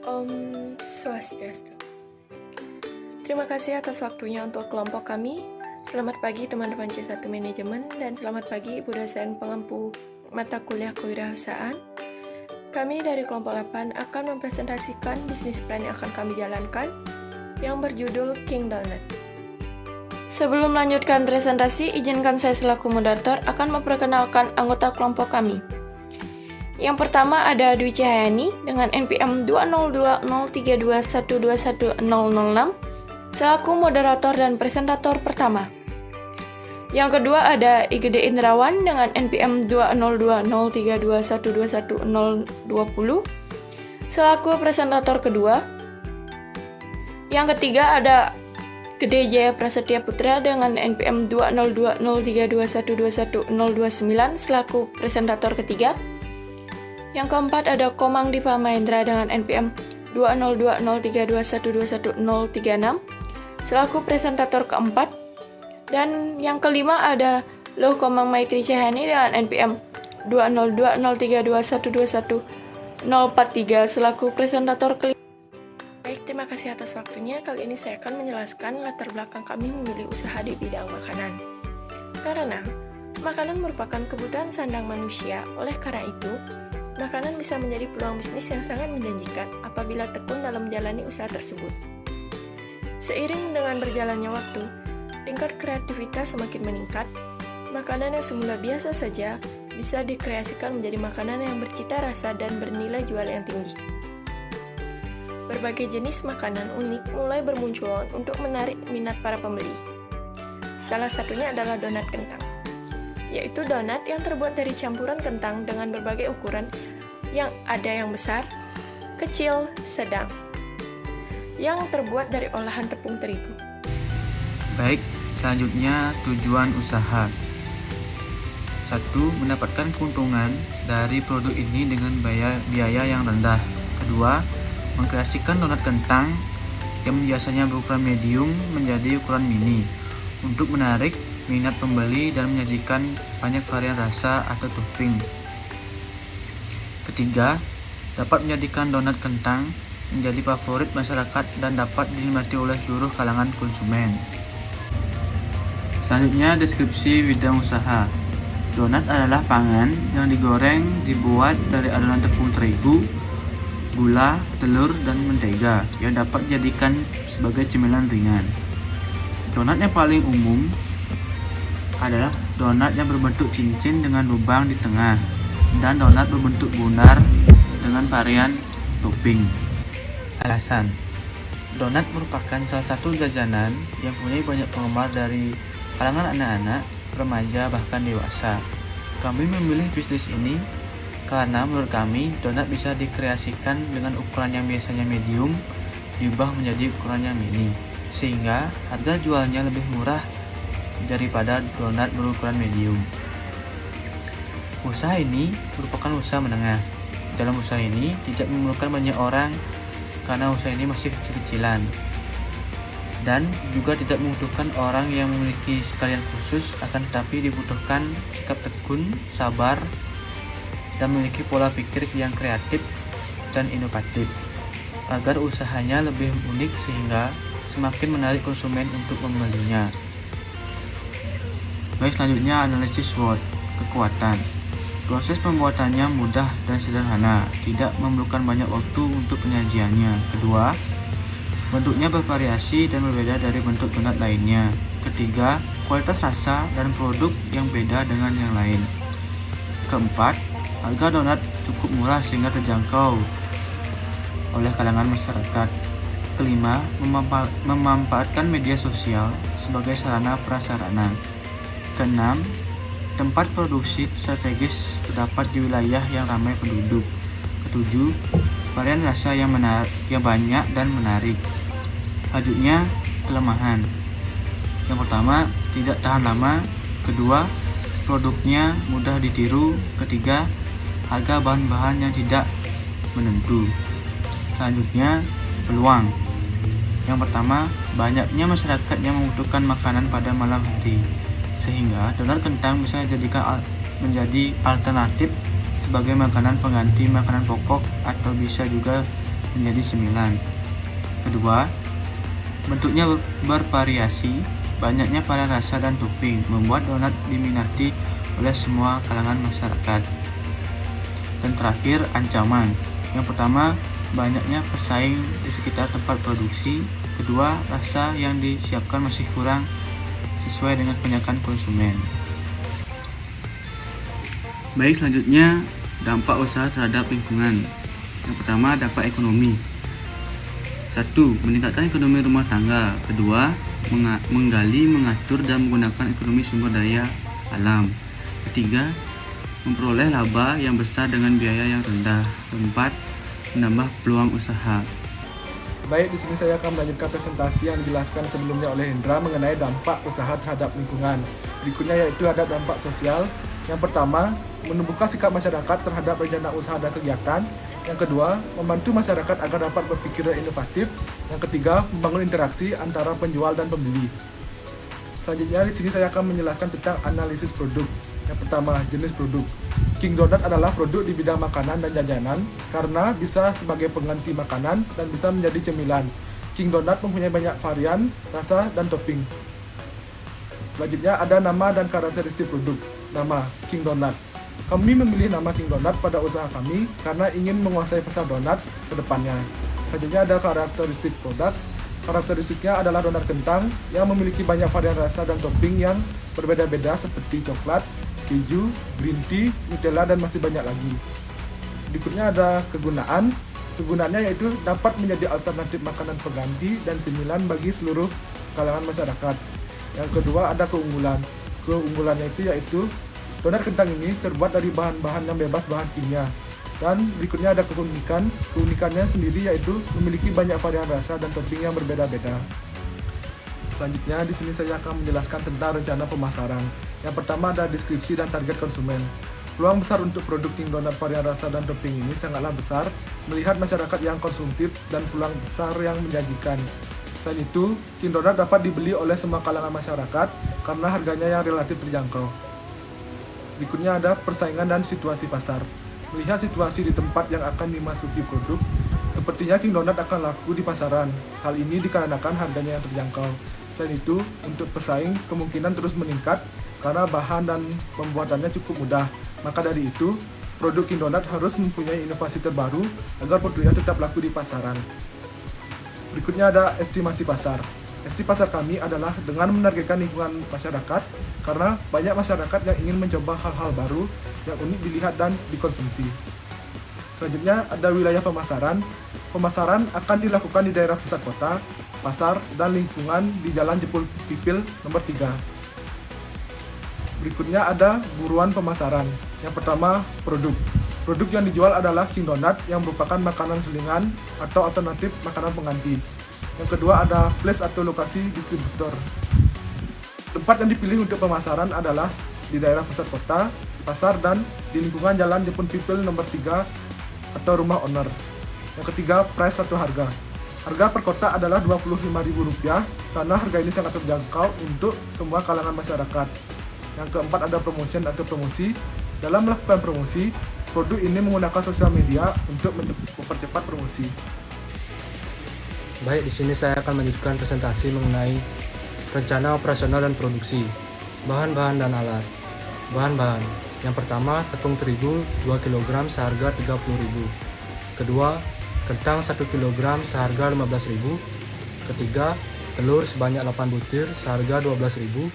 Om Swastiastu. Terima kasih atas waktunya untuk kelompok kami. Selamat pagi teman-teman C1 Manajemen dan selamat pagi Ibu dosen pengampu mata kuliah kewirausahaan. Kami dari kelompok 8 akan mempresentasikan bisnis plan yang akan kami jalankan yang berjudul King Donut. Sebelum melanjutkan presentasi, izinkan saya selaku moderator akan memperkenalkan anggota kelompok kami. Yang pertama ada Dwi Cahyani dengan NPM 2020321211006 selaku moderator dan presentator pertama. Yang kedua ada IGD Indrawan dengan NPM 2020321211020 selaku presentator kedua. Yang ketiga ada Gede Jaya Prasetya Putra dengan NPM 2020321211029 selaku presentator ketiga. Yang keempat ada Komang Dipa Mahendra dengan NPM 2020321211036 selaku presentator keempat. Dan yang kelima ada Loh Komang Maitri Cahyani dengan NPM 2020321211043 selaku presentator kelima. Baik, terima kasih atas waktunya. Kali ini saya akan menjelaskan latar belakang kami memilih usaha di bidang makanan. Karena makanan merupakan kebutuhan sandang manusia, oleh karena itu, makanan bisa menjadi peluang bisnis yang sangat menjanjikan apabila tekun dalam menjalani usaha tersebut. Seiring dengan berjalannya waktu, tingkat kreativitas semakin meningkat. Makanan yang semula biasa saja bisa dikreasikan menjadi makanan yang bercita rasa dan bernilai jual yang tinggi. Berbagai jenis makanan unik mulai bermunculan untuk menarik minat para pembeli. Salah satunya adalah donat kentang, yaitu donat yang terbuat dari campuran kentang dengan berbagai ukuran yang ada yang besar, kecil, sedang, yang terbuat dari olahan tepung terigu. Baik, selanjutnya tujuan usaha. 1. Mendapatkan keuntungan dari produk ini dengan biaya yang rendah. Kedua, mengkreasikan donat kentang yang biasanya berukuran medium menjadi ukuran mini untuk menarik minat pembeli dan menyajikan banyak varian rasa atau topping. Ketiga, dapat menjadikan donat kentang menjadi favorit masyarakat dan dapat dinikmati oleh seluruh kalangan konsumen. Selanjutnya, deskripsi bidang usaha. Donat adalah pangan yang digoreng dibuat dari adonan tepung terigu, gula, telur, dan mentega yang dapat dijadikan sebagai cemilan ringan. Donat yang paling umum adalah donat yang berbentuk cincin dengan lubang di tengah dan donat berbentuk bunar dengan varian topping. Alasan: donat merupakan salah satu jajanan yang punya banyak penggemar dari kalangan anak-anak, remaja, bahkan dewasa. Kami memilih bisnis ini karena menurut kami, donat bisa dikreasikan dengan ukuran yang biasanya medium, diubah menjadi ukuran yang mini, sehingga harga jualnya lebih murah daripada donat berukuran medium. Usaha ini merupakan usaha menengah. Dalam usaha ini tidak memerlukan banyak orang karena usaha ini masih kecil-kecilan. Dan juga tidak membutuhkan orang yang memiliki sekalian khusus, akan tetapi dibutuhkan sikap tekun, sabar, dan memiliki pola pikir yang kreatif dan inovatif agar usahanya lebih unik sehingga semakin menarik konsumen untuk membelinya. Baik, selanjutnya analisis SWOT, kekuatan. Proses pembuatannya mudah dan sederhana, tidak memerlukan banyak waktu untuk penyajiannya. Kedua, bentuknya bervariasi dan berbeda dari bentuk donat lainnya. Ketiga, kualitas rasa dan produk yang beda dengan yang lain. Keempat, harga donat cukup murah sehingga terjangkau oleh kalangan masyarakat. Kelima, memanfaatkan media sosial sebagai sarana prasarana. Keenam, tempat produksi strategis terdapat di wilayah yang ramai penduduk. Ketujuh, varian rasa yang banyak dan menarik. Selanjutnya, kelemahan. Yang pertama, tidak tahan lama. Kedua, produknya mudah ditiru. Ketiga, harga bahan-bahan yang tidak menentu. Selanjutnya, peluang. Yang pertama, banyaknya masyarakat yang membutuhkan makanan pada malam hari, sehingga donat kentang bisa dijadikan menjadi alternatif sebagai makanan pengganti makanan pokok atau bisa juga menjadi cemilan. Kedua, bentuknya bervariasi, banyaknya varian rasa dan topping membuat donat diminati oleh semua kalangan masyarakat. Dan terakhir, ancaman. Yang pertama, banyaknya pesaing di sekitar tempat produksi. Kedua, rasa yang disiapkan masih kurang sesuai dengan kebanyakan konsumen. Baik, selanjutnya dampak usaha terhadap lingkungan. Yang pertama, dampak ekonomi. 1. Meningkatkan ekonomi rumah tangga. Kedua, menggali, mengatur, dan menggunakan ekonomi sumber daya alam. Ketiga, memperoleh laba yang besar dengan biaya yang rendah. Keempat, menambah peluang usaha. Baik, di sini saya akan melanjutkan presentasi yang dijelaskan sebelumnya oleh Hendra mengenai dampak usaha terhadap lingkungan. Berikutnya yaitu ada dampak sosial. Yang pertama, menumbuhkan sikap masyarakat terhadap rencana usaha dan kegiatan. Yang kedua, membantu masyarakat agar dapat berpikir inovatif. Yang ketiga, membangun interaksi antara penjual dan pembeli. Selanjutnya di sini saya akan menjelaskan tentang analisis produk. Yang pertama, jenis produk. King Donut adalah produk di bidang makanan dan jajanan karena bisa sebagai pengganti makanan dan bisa menjadi cemilan. King Donut mempunyai banyak varian, rasa, dan topping. Selanjutnya ada nama dan karakteristik produk. Nama, King Donut. Kami memilih nama King Donut pada usaha kami karena ingin menguasai pasar donat ke depannya. Selanjutnya ada karakteristik produk. Karakteristiknya adalah donat kentang yang memiliki banyak varian rasa dan topping yang berbeda-beda seperti coklat, keju, green tea, Nutella, dan masih banyak lagi. Berikutnya ada kegunaan. Kegunaannya yaitu dapat menjadi alternatif makanan pengganti dan cemilan bagi seluruh kalangan masyarakat. Yang kedua ada keunggulan. Keunggulannya itu yaitu donat kentang ini terbuat dari bahan-bahan yang bebas bahan kimia. Dan berikutnya ada keunikan. Keunikannya sendiri yaitu memiliki banyak varian rasa dan topping yang berbeda-beda. Selanjutnya di sini saya akan menjelaskan tentang rencana pemasaran. Yang pertama ada deskripsi dan target konsumen. Peluang besar untuk produk King Donut varian rasa dan topping ini sangatlah besar melihat masyarakat yang konsumtif dan peluang besar yang menjanjikan. Selain itu, King Donut dapat dibeli oleh semua kalangan masyarakat karena harganya yang relatif terjangkau. Berikutnya ada persaingan dan situasi pasar. Melihat situasi di tempat yang akan dimasuki produk, sepertinya King Donut akan laku di pasaran. Hal ini dikarenakan harganya yang terjangkau. Selain itu, untuk pesaing kemungkinan terus meningkat karena bahan dan pembuatannya cukup mudah. Maka dari itu, produk King Donut harus mempunyai inovasi terbaru agar produknya tetap laku di pasaran. Berikutnya ada estimasi pasar. Estimasi pasar kami adalah dengan menargetkan lingkungan masyarakat karena banyak masyarakat yang ingin mencoba hal-hal baru yang unik dilihat dan dikonsumsi. Selanjutnya ada wilayah pemasaran. Pemasaran akan dilakukan di daerah pusat kota, pasar, dan lingkungan di Jalan Jepul Pipil nomor 3. Berikutnya ada buruan pemasaran. Yang pertama, produk. Produk yang dijual adalah King Donut yang merupakan makanan selingan atau alternatif makanan pengganti. Yang kedua ada place atau lokasi distributor. Tempat yang dipilih untuk pemasaran adalah di daerah pusat kota, pasar, dan di lingkungan Jalan Jepun People nomor 3 atau rumah owner. Yang ketiga, price atau harga. Harga per kotak adalah Rp25.000 karena harga ini sangat terjangkau untuk semua kalangan masyarakat. Yang keempat ada promotion atau promosi. Dalam melakukan promosi, produk ini menggunakan sosial media untuk mempercepat promosi. Baik, di sini saya akan melanjutkan presentasi mengenai rencana operasional dan produksi, bahan-bahan dan alat. Bahan-bahan. Yang pertama, tepung terigu 2 kg seharga Rp30.000. Kedua, kentang 1 kg seharga Rp15.000. Ketiga, telur sebanyak 8 butir seharga Rp12.000.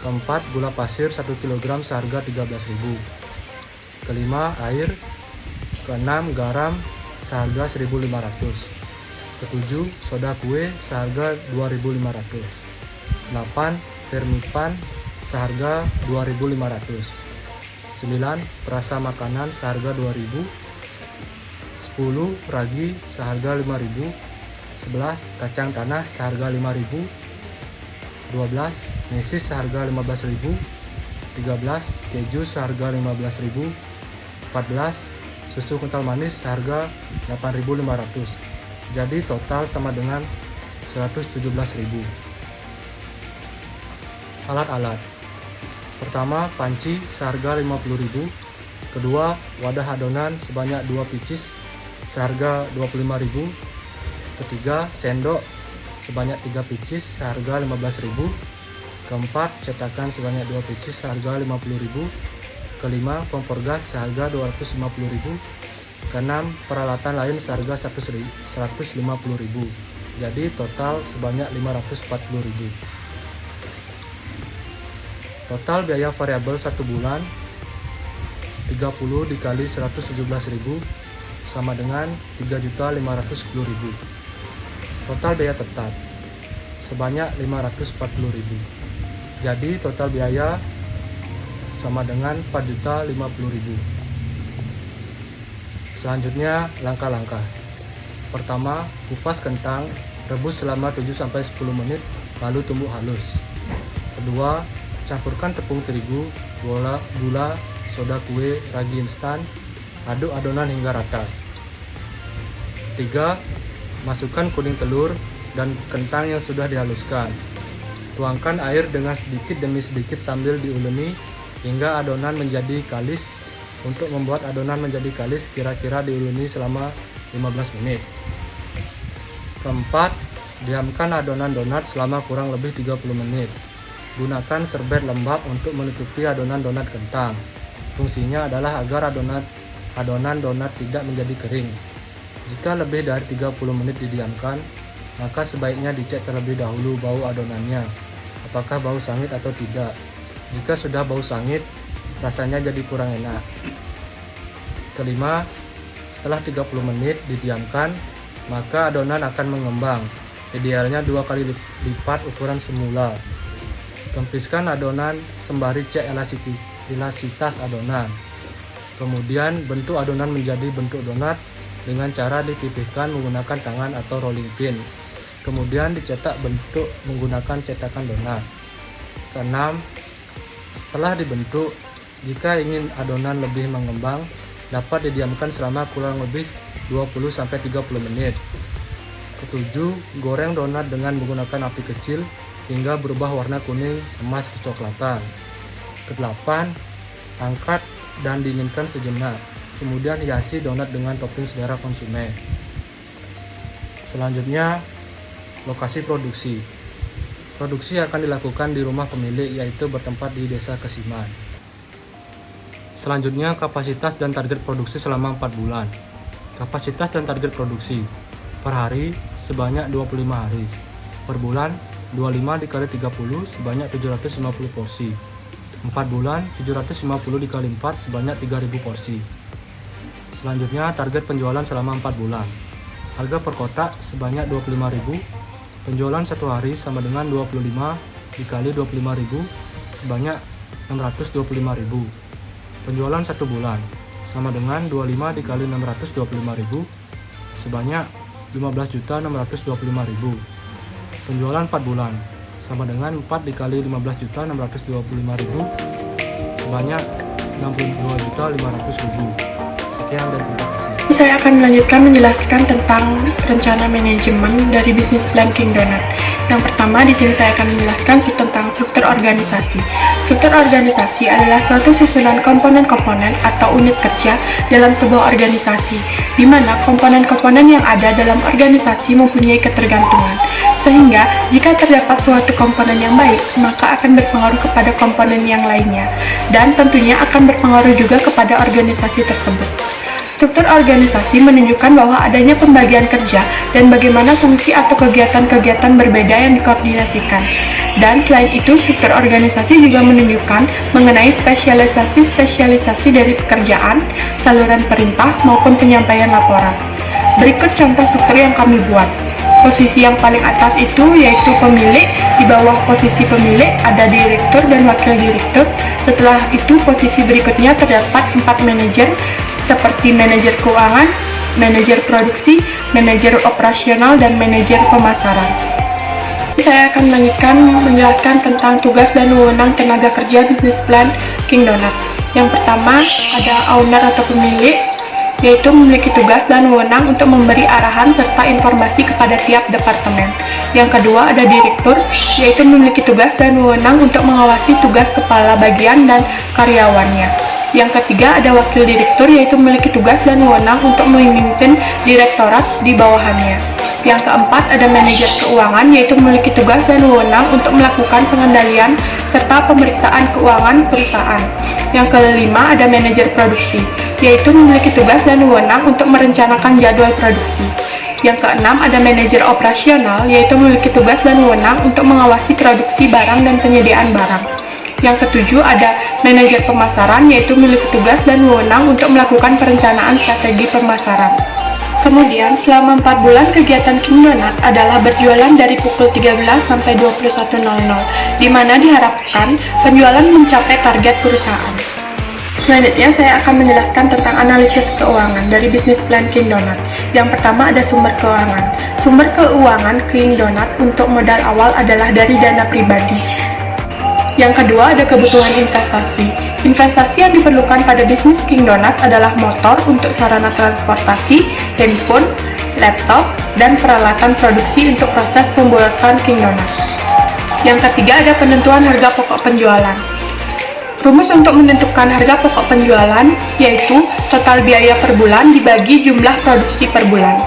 Keempat, gula pasir 1 kg seharga Rp13.000. Kelima, air. Keenam, garam seharga Rp1.500. Ketujuh, soda kue seharga Rp2.500. 8. Vermipan seharga Rp2.500. 9. Perasa makanan seharga Rp2.000. 10. Ragi seharga Rp5.000. 11. Kacang tanah seharga Rp5.000. 12. Mesis seharga Rp15.000. 13. Keju seharga Rp15.000. 14. Susu kental manis seharga Rp8.500. Jadi total sama dengan Rp117.000. Alat-alat. Pertama, panci seharga Rp50.000. Kedua, wadah adonan sebanyak 2 pieces seharga 25.000. Ketiga, sendok sebanyak 3 pieces seharga 15.000. Keempat, cetakan sebanyak 2 pieces seharga 50.000. Kelima, kompor gas seharga 250.000. Keenam, peralatan lain seharga 150.000. Jadi total sebanyak 540.000. Total biaya variabel 1 bulan 30 dikali 117.000 sama dengan 3.510.000. Total biaya tetap sebanyak 540.000. Jadi total biaya sama dengan 4.050.000. Selanjutnya langkah-langkah. Pertama, kupas kentang, rebus selama 7-10 menit lalu tumbuk halus. Kedua, campurkan tepung terigu, gula, soda kue, ragi instan, aduk adonan hingga rata. Ketiga, masukkan kuning telur dan kentang yang sudah dihaluskan. Tuangkan air dengan sedikit demi sedikit sambil diuleni hingga adonan menjadi kalis. Untuk membuat adonan menjadi kalis, kira-kira diuleni selama 15 menit. Keempat, diamkan adonan donat selama kurang lebih 30 menit. Gunakan serbet lembab untuk menutupi adonan donat kentang. Fungsinya adalah agar adonan donat tidak menjadi kering. Jika lebih dari 30 menit didiamkan, maka sebaiknya dicek terlebih dahulu bau adonannya, apakah bau sangit atau tidak. Jika sudah bau sangit, rasanya jadi kurang enak. Kelima, setelah 30 menit didiamkan, maka adonan akan mengembang. Idealnya 2 kali lipat ukuran semula. Kempiskan adonan sembari cek elastisitas adonan. Kemudian bentuk adonan menjadi bentuk donat dengan cara dipipihkan menggunakan tangan atau rolling pin. Kemudian dicetak bentuk menggunakan cetakan donat. Keenam, setelah dibentuk, jika ingin adonan lebih mengembang, dapat didiamkan selama kurang lebih 20-30 menit. Ketujuh, goreng donat dengan menggunakan api kecil hingga berubah warna kuning emas kecoklatan. Kedelapan, angkat dan dinginkan sejenak. Kemudian hiasi donat dengan topping selera konsumen. Selanjutnya, lokasi produksi. Produksi akan dilakukan di rumah pemilik, yaitu bertempat di Desa Kesiman. Selanjutnya, kapasitas dan target produksi selama 4 bulan. Kapasitas dan target produksi per hari sebanyak 25 hari. Per bulan 25 dikali 30 sebanyak 750 porsi. 4 bulan 750 dikali 4 sebanyak 3000 porsi. Selanjutnya, target penjualan selama 4 bulan. Harga per kotak sebanyak 25.000. Penjualan 1 hari sama dengan 25 dikali 25.000 sebanyak 625.000. Penjualan 1 bulan sama dengan 25 dikali 625.000 sebanyak 15.625.000. Penjualan 4 bulan sama dengan 4 dikali 15.625.000 sebanyak 62.500.000. Sekian dan terima kasih. Saya akan melanjutkan menjelaskan tentang rencana manajemen dari bisnis plan King Donut. Yang pertama, di sini saya akan menjelaskan tentang struktur organisasi. Struktur organisasi adalah suatu susunan komponen-komponen atau unit kerja dalam sebuah organisasi, di mana komponen-komponen yang ada dalam organisasi mempunyai ketergantungan. Sehingga, jika terdapat suatu komponen yang baik, maka akan berpengaruh kepada komponen yang lainnya, dan tentunya akan berpengaruh juga kepada organisasi tersebut. Struktur organisasi menunjukkan bahwa adanya pembagian kerja dan bagaimana fungsi atau kegiatan-kegiatan berbeda yang dikoordinasikan. Dan selain itu, struktur organisasi juga menunjukkan mengenai spesialisasi dari pekerjaan, saluran perintah, maupun penyampaian laporan. Berikut contoh struktur yang kami buat. Posisi yang paling atas itu yaitu pemilik, di bawah posisi pemilik ada direktur dan wakil direktur. Setelah itu, posisi berikutnya terdapat 4 manajer, seperti manajer keuangan, manajer produksi, manajer operasional, dan manajer pemasaran. Saya akan melanjutkan menjelaskan tentang tugas dan wewenang tenaga kerja bisnis plan King Donut. Yang pertama, ada owner atau pemilik, yaitu memiliki tugas dan wewenang untuk memberi arahan serta informasi kepada tiap departemen. Yang kedua, ada direktur, yaitu memiliki tugas dan wewenang untuk mengawasi tugas kepala bagian dan karyawannya. Yang ketiga ada wakil direktur, yaitu memiliki tugas dan wewenang untuk memimpin direktorat di bawahannya. Yang keempat ada manajer keuangan, yaitu memiliki tugas dan wewenang untuk melakukan pengendalian serta pemeriksaan keuangan perusahaan. Yang kelima ada manajer produksi, yaitu memiliki tugas dan wewenang untuk merencanakan jadwal produksi. Yang keenam ada manajer operasional, yaitu memiliki tugas dan wewenang untuk mengawasi produksi barang dan penyediaan barang. Yang ketujuh ada manajer pemasaran, yaitu memiliki tugas dan wewenang untuk melakukan perencanaan strategi pemasaran. Kemudian selama 4 bulan kegiatan King Donut adalah berjualan dari pukul 13 sampai 21.00, di mana diharapkan penjualan mencapai target perusahaan. Selanjutnya saya akan menjelaskan tentang analisis keuangan dari bisnis plan King Donut. Yang pertama ada sumber keuangan. Sumber keuangan King Donut untuk modal awal adalah dari dana pribadi. Yang kedua ada kebutuhan investasi. Investasi yang diperlukan pada bisnis King Donut adalah motor untuk sarana transportasi, handphone, laptop, dan peralatan produksi untuk proses pembuatan King Donut. Yang ketiga ada penentuan harga pokok penjualan. Rumus untuk menentukan harga pokok penjualan yaitu total biaya per bulan dibagi jumlah produksi per bulan.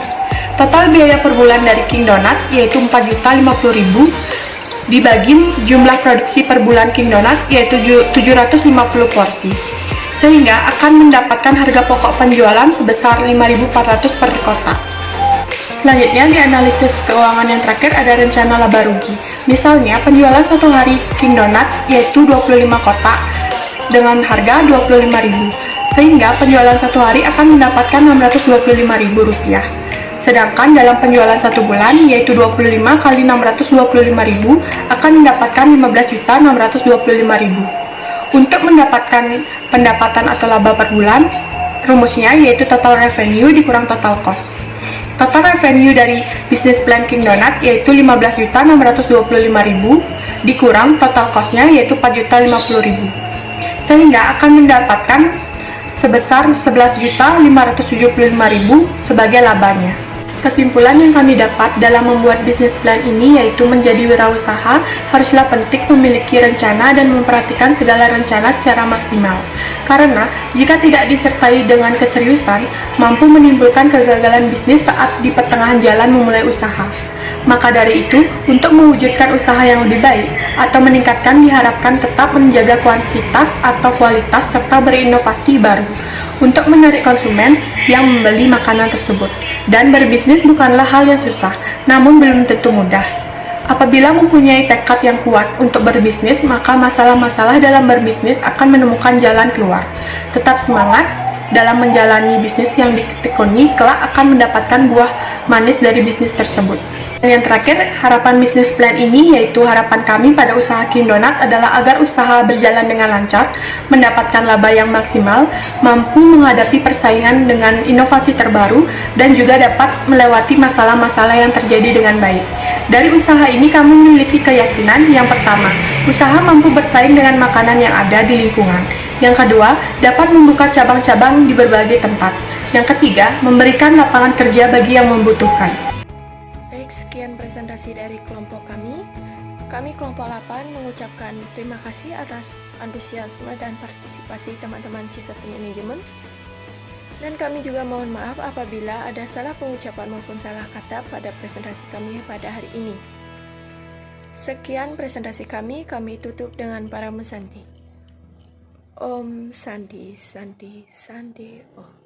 Total biaya per bulan dari King Donut yaitu 4.050.000 dibagi jumlah produksi per bulan King Donut yaitu 750 porsi, sehingga akan mendapatkan harga pokok penjualan sebesar 5.400 per kotak. Selanjutnya di analisis keuangan yang terakhir ada rencana laba rugi. Misalnya penjualan satu hari King Donut yaitu 25 kotak dengan harga 25.000, sehingga penjualan satu hari akan mendapatkan Rp625.000. Sedangkan dalam penjualan satu bulan yaitu 25 kali 625.000 akan mendapatkan 15.625.000. Untuk mendapatkan pendapatan atau laba per bulan, rumusnya yaitu total revenue dikurang total cost. Total revenue dari bisnis plan King Donut yaitu 15.625.000 dikurang total cost-nya yaitu 4.050.000, sehingga akan mendapatkan sebesar 11.575.000 sebagai labanya. Kesimpulan yang kami dapat dalam membuat bisnis plan ini yaitu menjadi wirausaha haruslah penting memiliki rencana dan memperhatikan segala rencana secara maksimal. Karena jika tidak disertai dengan keseriusan, mampu menimbulkan kegagalan bisnis saat di pertengahan jalan memulai usaha. Maka dari itu, untuk mewujudkan usaha yang lebih baik atau meningkatkan diharapkan tetap menjaga kuantitas atau kualitas serta berinovasi baru untuk menarik konsumen yang membeli makanan tersebut. Dan berbisnis bukanlah hal yang susah, namun belum tentu mudah. Apabila mempunyai tekad yang kuat untuk berbisnis, maka masalah-masalah dalam berbisnis akan menemukan jalan keluar. Tetap semangat dalam menjalani bisnis yang ditekuni, kelak akan mendapatkan buah manis dari bisnis tersebut. Dan yang terakhir, harapan bisnis plan ini yaitu harapan kami pada usaha King Donut adalah agar usaha berjalan dengan lancar, mendapatkan laba yang maksimal, mampu menghadapi persaingan dengan inovasi terbaru, dan juga dapat melewati masalah-masalah yang terjadi dengan baik. Dari usaha ini kami memiliki keyakinan yang pertama, usaha mampu bersaing dengan makanan yang ada di lingkungan. Yang kedua, dapat membuka cabang-cabang di berbagai tempat. Yang ketiga, memberikan lapangan kerja bagi yang membutuhkan. Baik, sekian presentasi dari kelompok kami. Kami kelompok 8 mengucapkan terima kasih atas antusiasme dan partisipasi teman-teman C1 Manajemen. Dan kami juga mohon maaf apabila ada salah pengucapan maupun salah kata pada presentasi kami pada hari ini. Sekian presentasi kami tutup dengan para mesanti. Om Sandi, Sandi, Sandi, Om.